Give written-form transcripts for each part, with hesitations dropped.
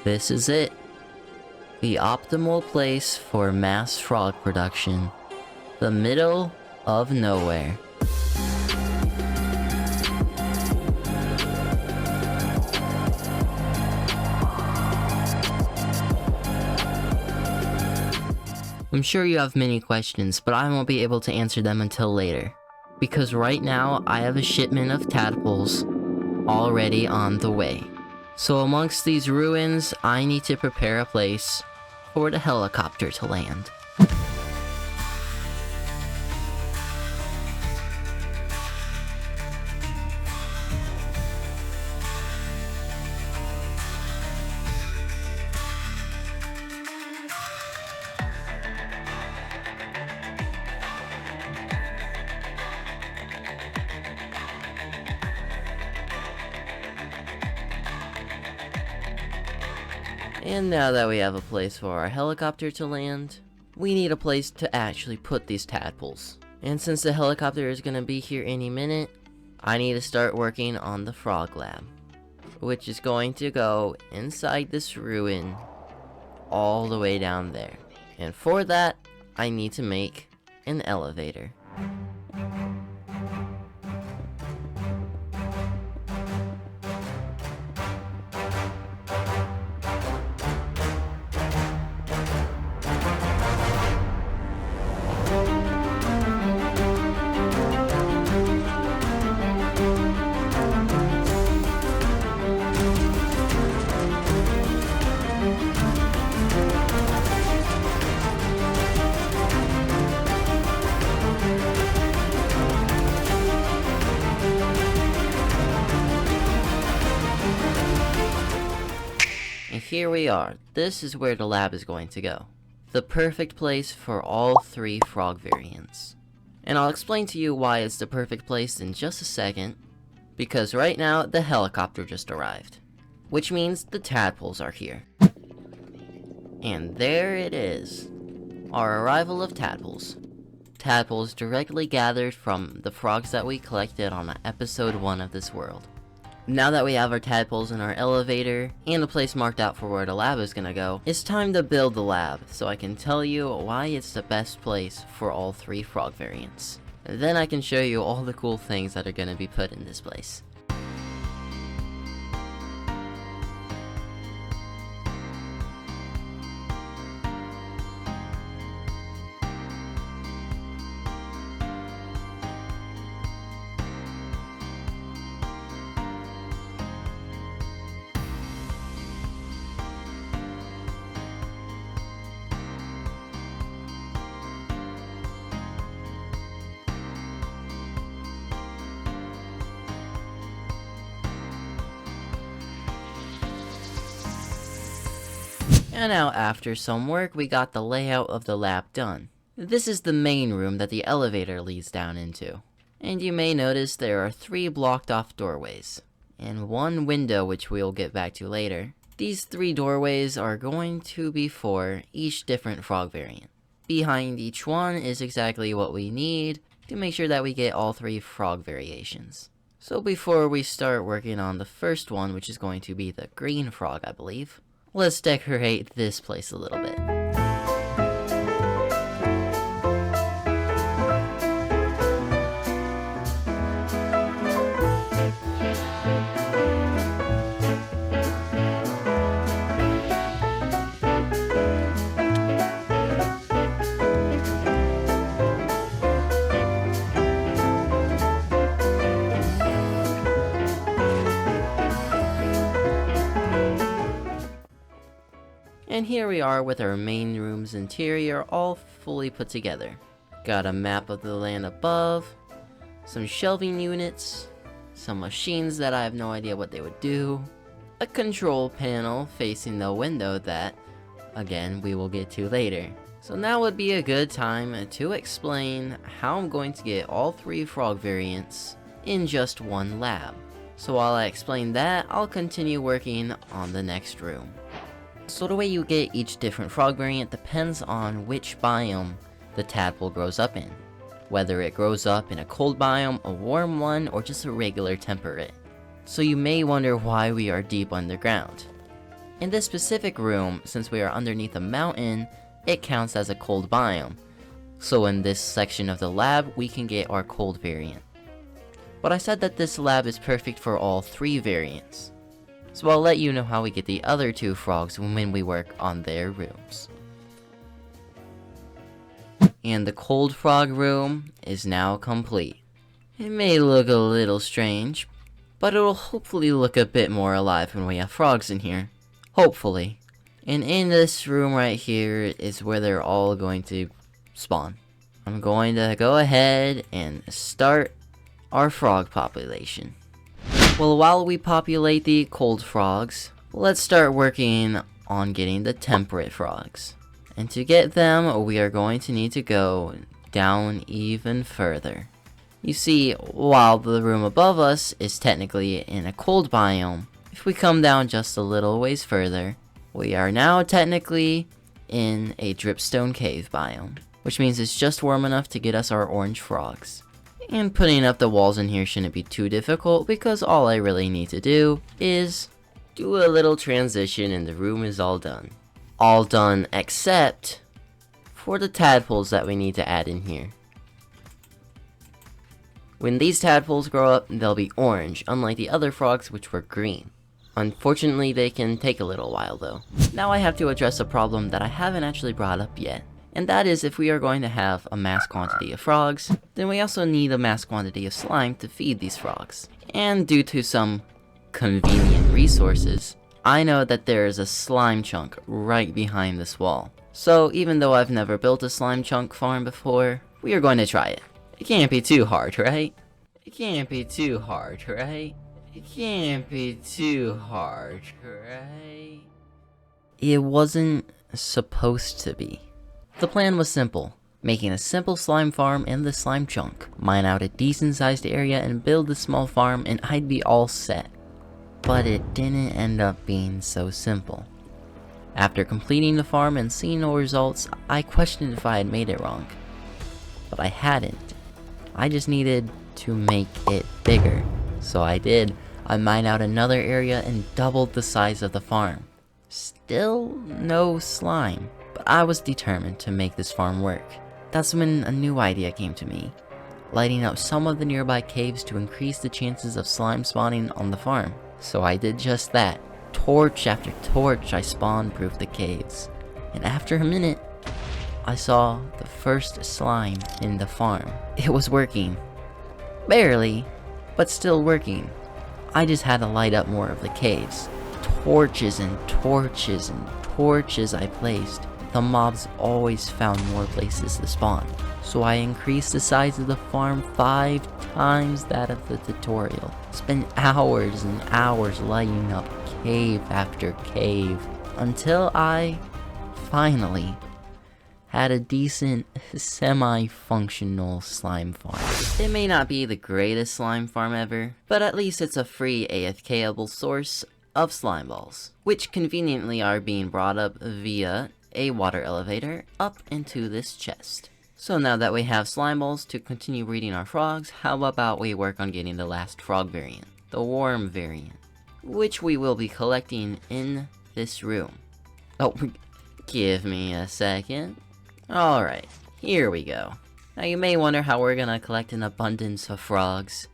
This is it. The optimal place for mass frog production. The middle of nowhere. I'm sure you have many questions, but I won't be able to answer them until later. Because right now, I have a shipment of tadpoles already on the way. So amongst these ruins, I need to prepare a place for the helicopter to land. And now that we have a place for our helicopter to land, we need a place to actually put these tadpoles. And since the helicopter is going to be here any minute, I need to start working on the frog lab, which is going to go inside this ruin all the way down there. And for that, I need to make an elevator. And here we are. This is where the lab is going to go. The perfect place for all 3 frog variants. And I'll explain to you why it's the perfect place in just a second. Because right now, the helicopter just arrived. Which means the tadpoles are here. And there it is. Our arrival of tadpoles. Tadpoles directly gathered from the frogs that we collected on episode 1 of this world. Now that we have our tadpoles in our elevator, and a place marked out for where the lab is gonna go, it's time to build the lab, so I can tell you why it's the best place for all 3 frog variants. And then I can show you all the cool things that are gonna be put in this place. And now after some work, we got the layout of the lab done. This is the main room that the elevator leads down into. And you may notice there are 3 blocked off doorways, and 1 window which we'll get back to later. These 3 doorways are going to be for each different frog variant. Behind each one is exactly what we need to make sure that we get all 3 frog variations. So before we start working on the first one, which is going to be the green frog, I believe, let's decorate this place a little bit. And here we are with our main room's interior all fully put together. Got a map of the land above, some shelving units, some machines that I have no idea what they would do, a control panel facing the window that, again, we will get to later. So now would be a good time to explain how I'm going to get all 3 frog variants in just one lab. So while I explain that, I'll continue working on the next room. So the way you get each different frog variant depends on which biome the tadpole grows up in. Whether it grows up in a cold biome, a warm one, or just a regular temperate. So you may wonder why we are deep underground. In this specific room, since we are underneath a mountain, it counts as a cold biome. So in this section of the lab, we can get our cold variant. But I said that this lab is perfect for all 3 variants. So I'll let you know how we get the other 2 frogs when we work on their rooms. And the cold frog room is now complete. It may look a little strange, but it'll hopefully look a bit more alive when we have frogs in here. Hopefully. And in this room right here is where they're all going to spawn. I'm going to go ahead and start our frog population. Well, while we populate the cold frogs, let's start working on getting the temperate frogs. And to get them, we are going to need to go down even further. You see, while the room above us is technically in a cold biome, if we come down just a little ways further, we are now technically in a dripstone cave biome, which means it's just warm enough to get us our orange frogs. And putting up the walls in here shouldn't be too difficult because all I really need to do is do a little transition and the room is all done. All done except for the tadpoles that we need to add in here. When these tadpoles grow up, they'll be orange, unlike the other frogs which were green. Unfortunately, they can take a little while though. Now I have to address a problem that I haven't actually brought up yet. And that is, if we are going to have a mass quantity of frogs, then we also need a mass quantity of slime to feed these frogs. And due to some convenient resources, I know that there is a slime chunk right behind this wall. So even though I've never built a slime chunk farm before, we are going to try it. It can't be too hard, right? It can't be too hard, right? It can't be too hard, right? It wasn't supposed to be. The plan was simple. Making a simple slime farm in the slime chunk, mine out a decent sized area and build a small farm and I'd be all set. But it didn't end up being so simple. After completing the farm and seeing no results, I questioned if I had made it wrong. But I hadn't. I just needed to make it bigger. So I did. I mined out another area and doubled the size of the farm. Still no slime, but I was determined to make this farm work. That's when a new idea came to me. Lighting up some of the nearby caves to increase the chances of slime spawning on the farm. So I did just that. Torch after torch, I spawn-proofed the caves. And after a minute, I saw the first slime in the farm. It was working. Barely, but still working. I just had to light up more of the caves. Torches and torches and torches I placed. The mobs always found more places to spawn. So I increased the size of the farm 5 times that of the tutorial. Spent hours and hours lighting up cave after cave. Until I, finally, had a decent, semi-functional slime farm. It may not be the greatest slime farm ever, but at least it's a free AFK-able source of slime balls, which conveniently are being brought up via a water elevator up into this chest. So now that we have slime balls to continue breeding our frogs, how about we work on getting the last frog variant, the worm variant, which we will be collecting in this room. Oh, give me a second. Alright, here we go. Now you may wonder how we're gonna collect an abundance of frogs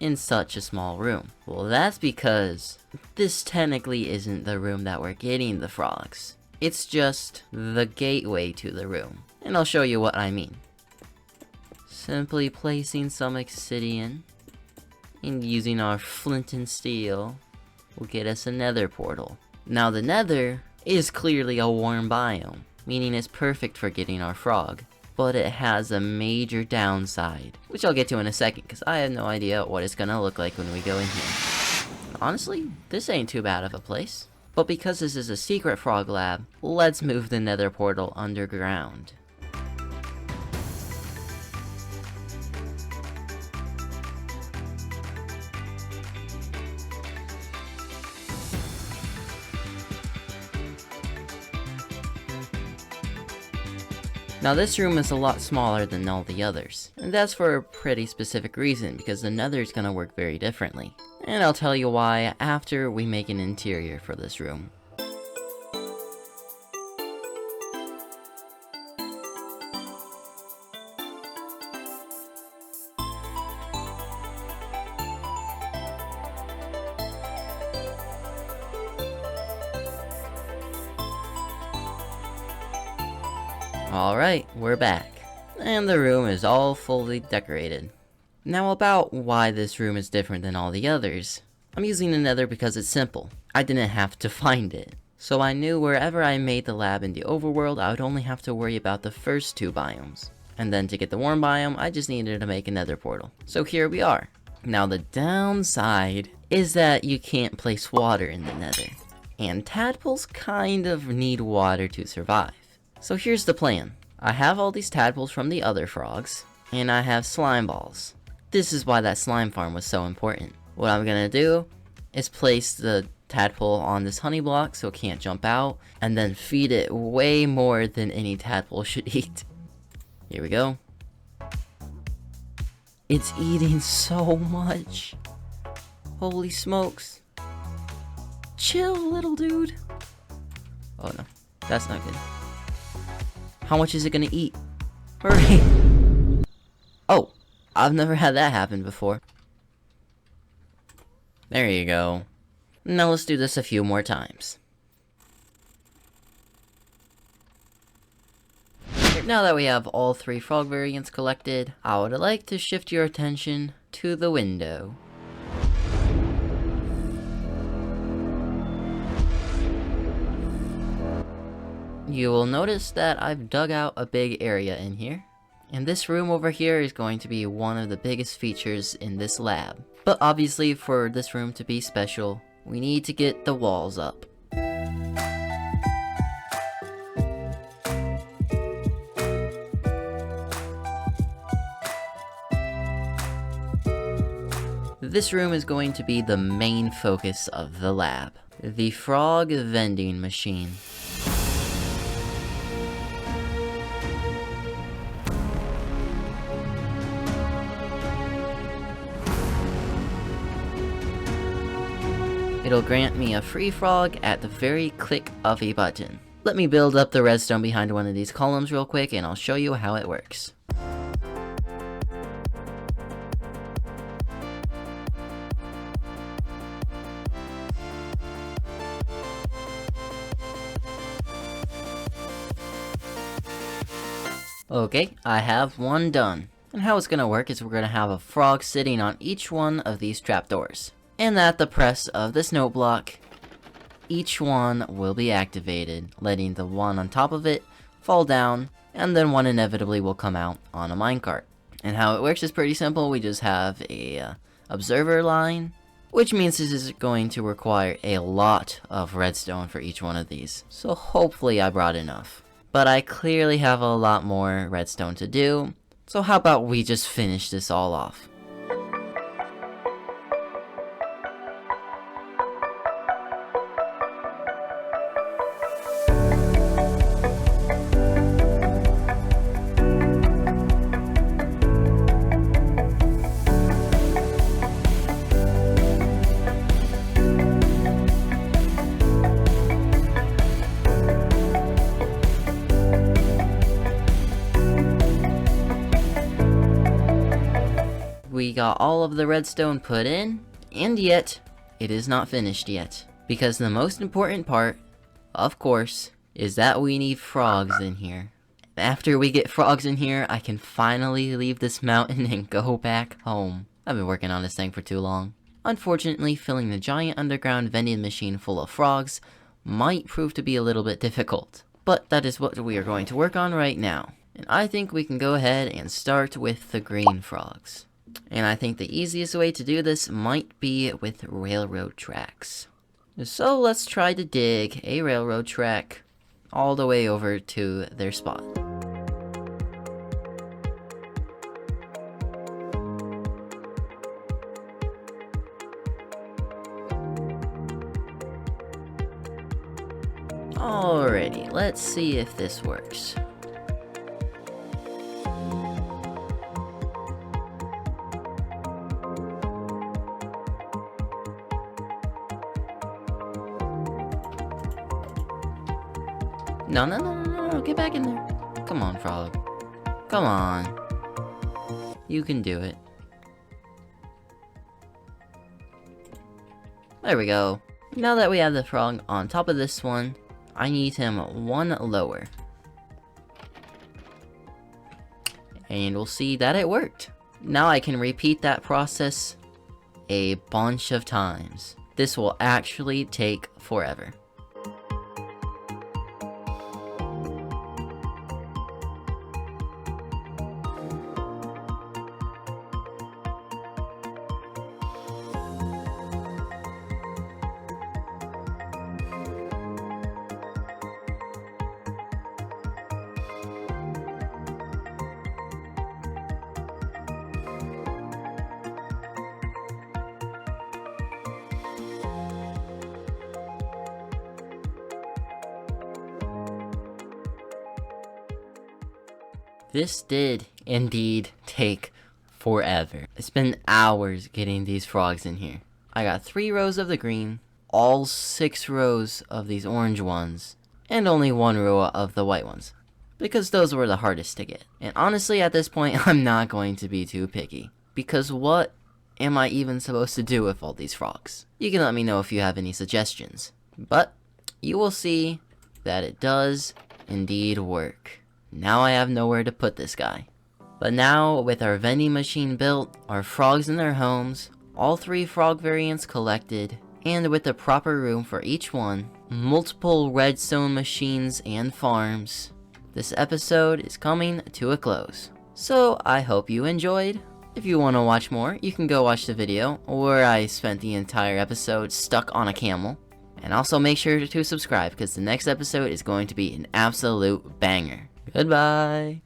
in such a small room. Well, that's because this technically isn't the room that we're getting the frogs. It's just the gateway to the room. And I'll show you what I mean. Simply placing some obsidian and using our flint and steel will get us a nether portal. Now the nether is clearly a warm biome, meaning it's perfect for getting our frog. But it has a major downside, which I'll get to in a second because I have no idea what it's gonna look like when we go in here. Honestly, this ain't too bad of a place. But because this is a secret frog lab, let's move the nether portal underground. Now this room is a lot smaller than all the others, and that's for a pretty specific reason because the nether is gonna work very differently. And I'll tell you why after we make an interior for this room. Alright, we're back. And the room is all fully decorated. Now about why this room is different than all the others. I'm using the nether because it's simple. I didn't have to find it. So I knew wherever I made the lab in the overworld, I would only have to worry about the first 2 biomes. And then to get the warm biome, I just needed to make a nether portal. So here we are. Now the downside is that you can't place water in the nether. And tadpoles kind of need water to survive. So here's the plan. I have all these tadpoles from the other frogs, and I have slime balls. This is why that slime farm was so important. What I'm gonna do is place the tadpole on this honey block so it can't jump out, and then feed it way more than any tadpole should eat. Here we go. It's eating so much. Holy smokes. Chill, little dude. Oh no, that's not good. How much is it gonna eat? Hurry! Oh, I've never had that happen before. There you go. Now let's do this a few more times. Now that we have all 3 frog variants collected, I would like to shift your attention to the window. You will notice that I've dug out a big area in here. And this room over here is going to be one of the biggest features in this lab. But obviously for this room to be special, we need to get the walls up. This room is going to be the main focus of the lab. The frog vending machine. It'll grant me a free frog at the very click of a button. Let me build up the redstone behind one of these columns real quick and I'll show you how it works. Okay, I have one done. And how it's gonna work is we're gonna have a frog sitting on each one of these trapdoors. And at the press of this note block, each one will be activated, letting the one on top of it fall down, and then one inevitably will come out on a minecart. And how it works is pretty simple. We just have a observer line, which means this is going to require a lot of redstone for each one of these. So hopefully I brought enough. But I clearly have a lot more redstone to do, so how about we just finish this all off? We got all of the redstone put in, and yet, it is not finished yet. Because the most important part, of course, is that we need frogs in here. After we get frogs in here, I can finally leave this mountain and go back home. I've been working on this thing for too long. Unfortunately, filling the giant underground vending machine full of frogs might prove to be a little bit difficult. But that is what we are going to work on right now. And I think we can go ahead and start with the green frogs. And I think the easiest way to do this might be with railroad tracks. So let's try to dig a railroad track all the way over to their spot. Alrighty, let's see if this works. No, get back in there. Come on, frog. Come on. You can do it. There we go. Now that we have the frog on top of this one, I need him one lower. and we'll see that it worked. Now I can repeat that process a bunch of times. This will actually take forever. This did indeed take forever. It's been hours getting these frogs in here. I got 3 rows of the green, all 6 rows of these orange ones, and only 1 row of the white ones, because those were the hardest to get. And honestly, at this point, I'm not going to be too picky, because what am I even supposed to do with all these frogs? You can let me know if you have any suggestions, but you will see that it does indeed work. Now I have nowhere to put this guy. But now, with our vending machine built, our frogs in their homes, all 3 frog variants collected, and with the proper room for each one, multiple redstone machines and farms, this episode is coming to a close. So I hope you enjoyed. If you want to watch more, you can go watch the video where I spent the entire episode stuck on a camel. And also make sure to subscribe, because the next episode is going to be an absolute banger. Goodbye.